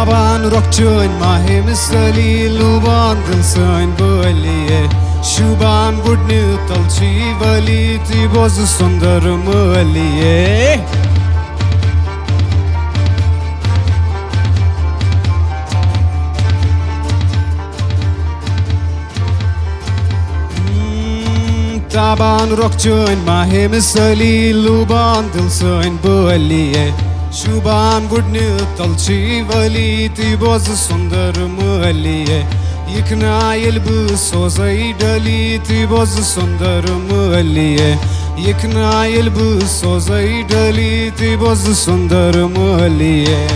Taban rokçun mahim sali luban dilsan baliye Şuban gudni talchi vali ti boz sundar maliye Taban rokçun mahim sali luban dilsan baliye Şuban gudni talchi vali ti boz sundar maliye Yıkna yelbu sozay dali ti boz sundar maliye Yıkna yelbu sozay dali ti boz sundar maliye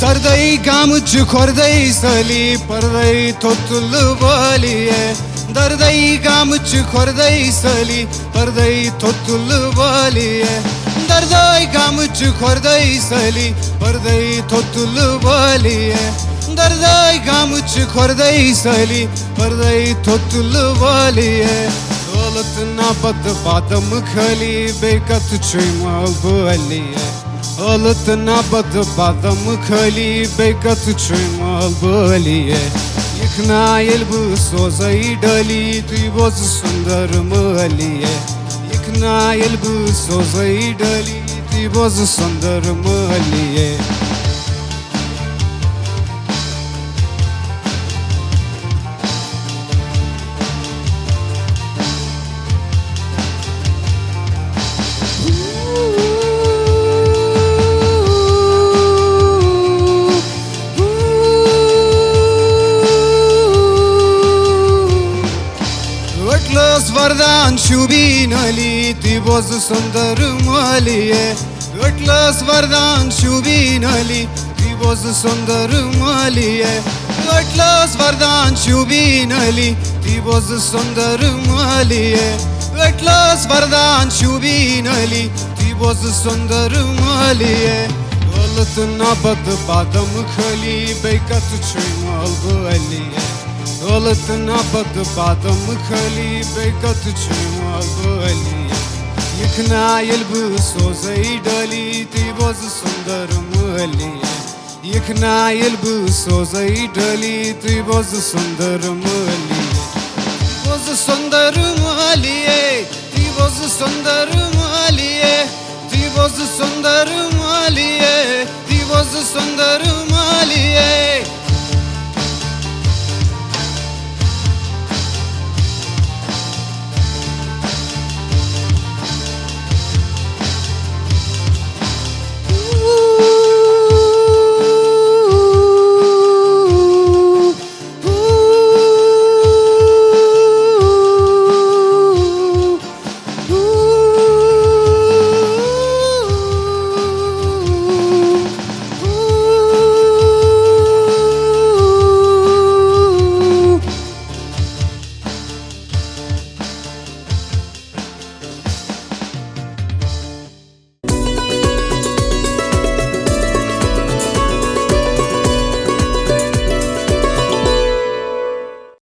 Dardai gamuch khordai sali pardai thotul valiye Dardai gamuch khordai sali pardai thotul valiye Dardai gamuch khordai sali pardai thotul valiye Dardai gamuch khordai sali pardai thotul valiye Dolat na bad badam khali bekat chaymal valiye Alat na bad badam khali bekat chaymal valiye Yıkna yelbu sozay dali tu boz sundar maliye Yıkna yelbu sozay dali tu boz sundar maliye Vardan shubin ali ti boz sundar maliye Atlas vardan shubin ali ti boz sundar maliye Atlas vardan shubin ali ti boz sundar maliye Atlas vardan shubin ali ti boz sundar maliye Dolat na bad badam khali bekat chaymal valiye Dolat na bad badam khali bekat chaymal valiye Yıkna yelbu sozay dali ti boz sundar maliye Yıkna yelbu sozay dali ti boz sundar maliye Boz sundar maliye ti boz sundar maliye Ti boz sundar maliye Ti boz sundar maliye